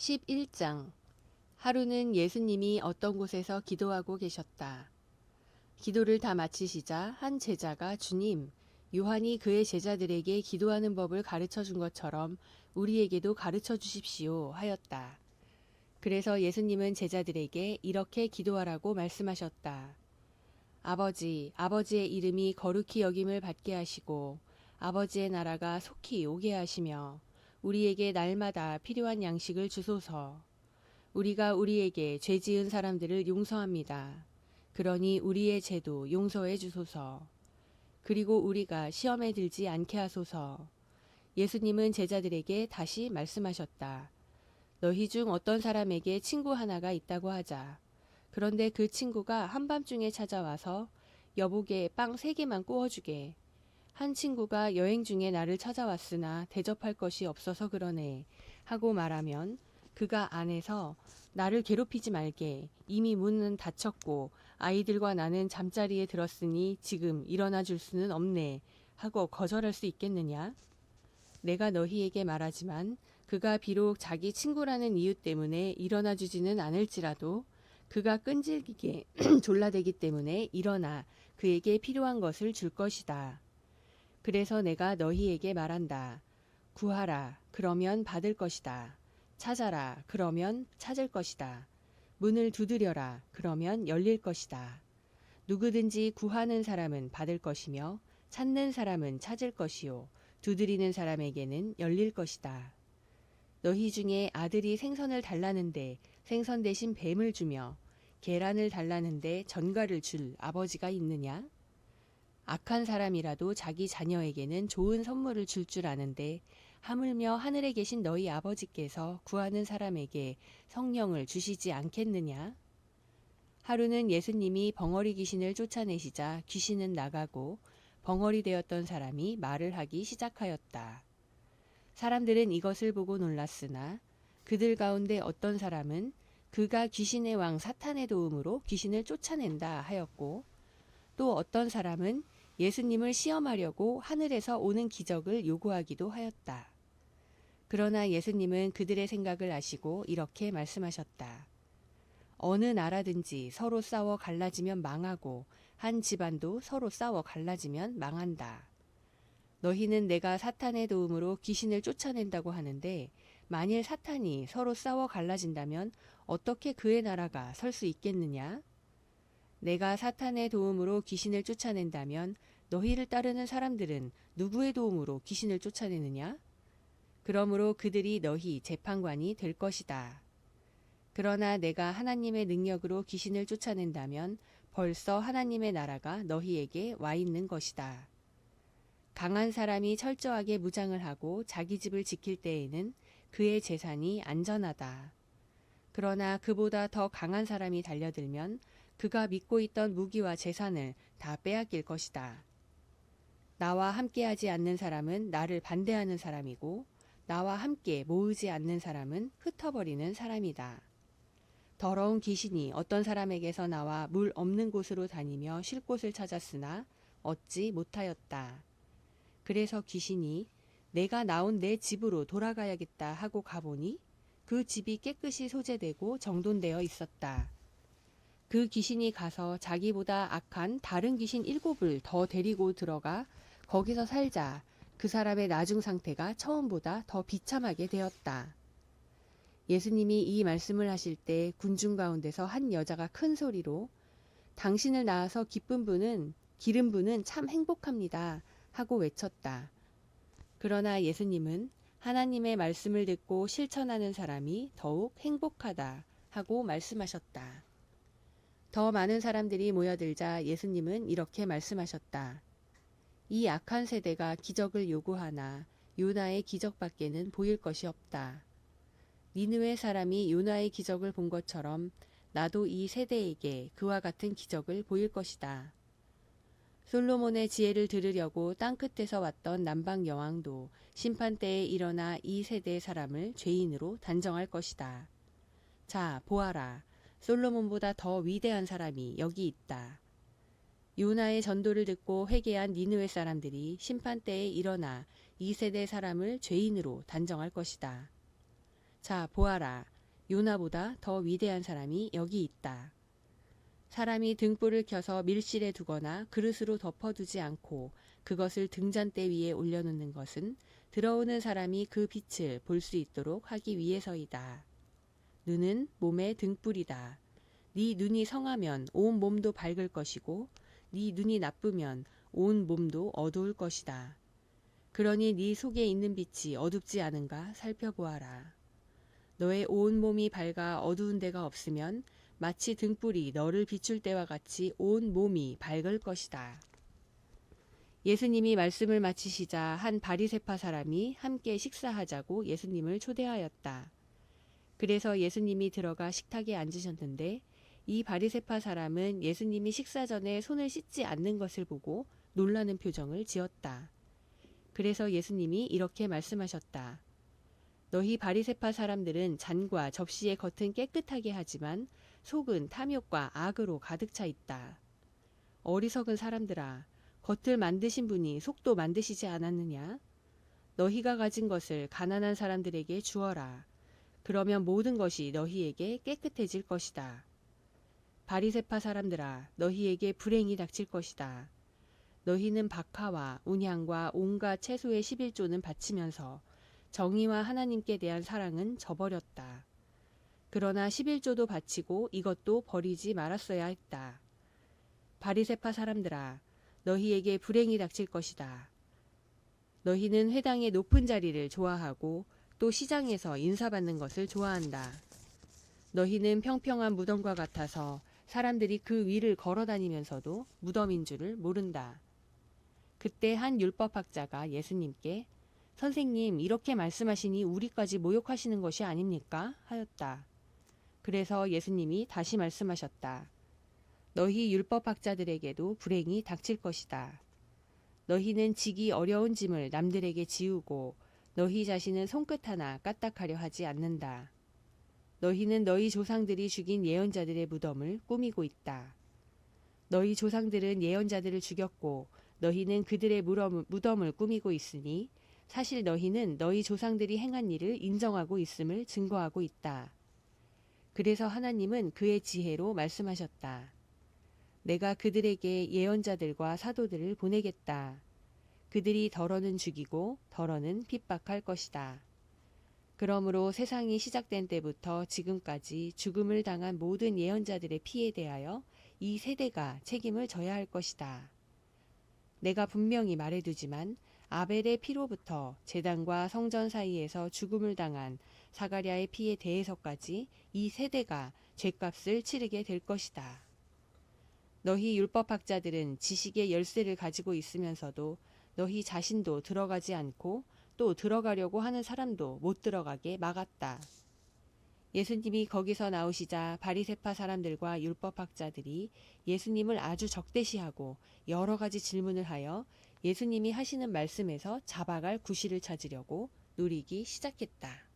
11장. 하루는 예수님이 어떤 곳에서 기도하고 계셨다. 기도를 다 마치시자 한 제자가 주님, 요한이 그의 제자들에게 기도하는 법을 가르쳐 준 것처럼 우리에게도 가르쳐 주십시오 하였다. 그래서 예수님은 제자들에게 이렇게 기도하라고 말씀하셨다. 아버지, 아버지의 이름이 거룩히 여김을 받게 하시고 아버지의 나라가 속히 오게 하시며 우리에게 날마다 필요한 양식을 주소서. 우리가 우리에게 죄 지은 사람들을 용서합니다. 그러니 우리의 죄도 용서해 주소서. 그리고 우리가 시험에 들지 않게 하소서. 예수님은 제자들에게 다시 말씀하셨다. 너희 중 어떤 사람에게 친구 하나가 있다고 하자. 그런데 그 친구가 한밤중에 찾아와서 여보게 빵 3개만 구워주게. 한 친구가 여행 중에 나를 찾아왔으나 대접할 것이 없어서 그러네 하고 말하면 그가 안에서 나를 괴롭히지 말게. 이미 문은 닫혔고 아이들과 나는 잠자리에 들었으니 지금 일어나 줄 수는 없네 하고 거절할 수 있겠느냐? 내가 너희에게 말하지만 그가 비록 자기 친구라는 이유 때문에 일어나 주지는 않을지라도 그가 끈질기게 졸라대기 때문에 일어나 그에게 필요한 것을 줄 것이다. 그래서 내가 너희에게 말한다. 구하라. 그러면 받을 것이다. 찾아라. 그러면 찾을 것이다. 문을 두드려라. 그러면 열릴 것이다. 누구든지 구하는 사람은 받을 것이며 찾는 사람은 찾을 것이요. 두드리는 사람에게는 열릴 것이다. 너희 중에 아들이 생선을 달라는데 생선 대신 뱀을 주며 계란을 달라는데 전갈을 줄 아버지가 있느냐? 악한 사람이라도 자기 자녀에게는 좋은 선물을 줄 줄 아는데 하물며 하늘에 계신 너희 아버지께서 구하는 사람에게 성령을 주시지 않겠느냐? 하루는 예수님이 벙어리 귀신을 쫓아내시자 귀신은 나가고 벙어리 되었던 사람이 말을 하기 시작하였다. 사람들은 이것을 보고 놀랐으나 그들 가운데 어떤 사람은 그가 귀신의 왕 사탄의 도움으로 귀신을 쫓아낸다 하였고 또 어떤 사람은 예수님을 시험하려고 하늘에서 오는 기적을 요구하기도 하였다. 그러나 예수님은 그들의 생각을 아시고 이렇게 말씀하셨다. 어느 나라든지 서로 싸워 갈라지면 망하고 한 집안도 서로 싸워 갈라지면 망한다. 너희는 내가 사탄의 도움으로 귀신을 쫓아낸다고 하는데 만일 사탄이 서로 싸워 갈라진다면 어떻게 그의 나라가 설 수 있겠느냐? 내가 사탄의 도움으로 귀신을 쫓아낸다면 너희를 따르는 사람들은 누구의 도움으로 귀신을 쫓아내느냐? 그러므로 그들이 너희 재판관이 될 것이다. 그러나 내가 하나님의 능력으로 귀신을 쫓아낸다면 벌써 하나님의 나라가 너희에게 와 있는 것이다. 강한 사람이 철저하게 무장을 하고 자기 집을 지킬 때에는 그의 재산이 안전하다. 그러나 그보다 더 강한 사람이 달려들면 그가 믿고 있던 무기와 재산을 다 빼앗길 것이다. 나와 함께하지 않는 사람은 나를 반대하는 사람이고 나와 함께 모으지 않는 사람은 흩어버리는 사람이다. 더러운 귀신이 어떤 사람에게서 나와 물 없는 곳으로 다니며 쉴 곳을 찾았으나 얻지 못하였다. 그래서 귀신이 내가 나온 내 집으로 돌아가야겠다 하고 가보니 그 집이 깨끗이 소재되고 정돈되어 있었다. 그 귀신이 가서 자기보다 악한 다른 귀신 7을 더 데리고 들어가 거기서 살자 그 사람의 나중 상태가 처음보다 더 비참하게 되었다. 예수님이 이 말씀을 하실 때 군중 가운데서 한 여자가 큰 소리로 당신을 낳아서 기른 분은 참 행복합니다 하고 외쳤다. 그러나 예수님은 하나님의 말씀을 듣고 실천하는 사람이 더욱 행복하다 하고 말씀하셨다. 더 많은 사람들이 모여들자 예수님은 이렇게 말씀하셨다. 이 악한 세대가 기적을 요구하나 요나의 기적밖에는 보일 것이 없다. 니느웨 사람이 요나의 기적을 본 것처럼 나도 이 세대에게 그와 같은 기적을 보일 것이다. 솔로몬의 지혜를 들으려고 땅끝에서 왔던 남방 여왕도 심판때에 일어나 이 세대의 사람을 죄인으로 단정할 것이다. 자, 보아라. 솔로몬보다 더 위대한 사람이 여기 있다. 요나의 전도를 듣고 회개한 니느웨 사람들이 심판때에 일어나 이 세대 사람을 죄인으로 단정할 것이다. 자, 보아라. 요나보다 더 위대한 사람이 여기 있다. 사람이 등불을 켜서 밀실에 두거나 그릇으로 덮어두지 않고 그것을 등잔대 위에 올려놓는 것은 들어오는 사람이 그 빛을 볼 수 있도록 하기 위해서이다. 눈은 몸의 등불이다. 네 눈이 성하면 온 몸도 밝을 것이고 네 눈이 나쁘면 온 몸도 어두울 것이다. 그러니 네 속에 있는 빛이 어둡지 않은가 살펴보아라. 너의 온 몸이 밝아 어두운 데가 없으면 마치 등불이 너를 비출 때와 같이 온 몸이 밝을 것이다. 예수님이 말씀을 마치시자 한 바리새파 사람이 함께 식사하자고 예수님을 초대하였다. 그래서 예수님이 들어가 식탁에 앉으셨는데 이 바리새파 사람은 예수님이 식사 전에 손을 씻지 않는 것을 보고 놀라는 표정을 지었다. 그래서 예수님이 이렇게 말씀하셨다. 너희 바리새파 사람들은 잔과 접시의 겉은 깨끗하게 하지만 속은 탐욕과 악으로 가득 차 있다. 어리석은 사람들아, 겉을 만드신 분이 속도 만드시지 않았느냐? 너희가 가진 것을 가난한 사람들에게 주어라. 그러면 모든 것이 너희에게 깨끗해질 것이다. 바리새파 사람들아, 너희에게 불행이 닥칠 것이다. 너희는 박하와 운향과 온갖 채소의 11조는 바치면서 정의와 하나님께 대한 사랑은 저버렸다. 그러나 11조도 바치고 이것도 버리지 말았어야 했다. 바리새파 사람들아, 너희에게 불행이 닥칠 것이다. 너희는 회당의 높은 자리를 좋아하고 또 시장에서 인사받는 것을 좋아한다. 너희는 평평한 무덤과 같아서 사람들이 그 위를 걸어다니면서도 무덤인 줄을 모른다. 그때 한 율법학자가 예수님께 선생님, 이렇게 말씀하시니 우리까지 모욕하시는 것이 아닙니까? 하였다. 그래서 예수님이 다시 말씀하셨다. 너희 율법학자들에게도 불행이 닥칠 것이다. 너희는 지기 어려운 짐을 남들에게 지우고 너희 자신은 손끝 하나 까딱하려 하지 않는다. 너희는 너희 조상들이 죽인 예언자들의 무덤을 꾸미고 있다. 너희 조상들은 예언자들을 죽였고 너희는 그들의 무덤을 꾸미고 있으니 사실 너희는 너희 조상들이 행한 일을 인정하고 있음을 증거하고 있다. 그래서 하나님은 그의 지혜로 말씀하셨다. 내가 그들에게 예언자들과 사도들을 보내겠다. 그들이 덜어는 죽이고 덜어는 핍박할 것이다. 그러므로 세상이 시작된 때부터 지금까지 죽음을 당한 모든 예언자들의 피에 대하여 이 세대가 책임을 져야 할 것이다. 내가 분명히 말해두지만 아벨의 피로부터 제단과 성전 사이에서 죽음을 당한 사가랴의 피에 대해서까지 이 세대가 죗값을 치르게 될 것이다. 너희 율법학자들은 지식의 열쇠를 가지고 있으면서도 너희 자신도 들어가지 않고 또 들어가려고 하는 사람도 못 들어가게 막았다. 예수님이 거기서 나오시자 바리새파 사람들과 율법학자들이 예수님을 아주 적대시하고 여러 가지 질문을 하여 예수님이 하시는 말씀에서 잡아갈 구실을 찾으려고 노리기 시작했다.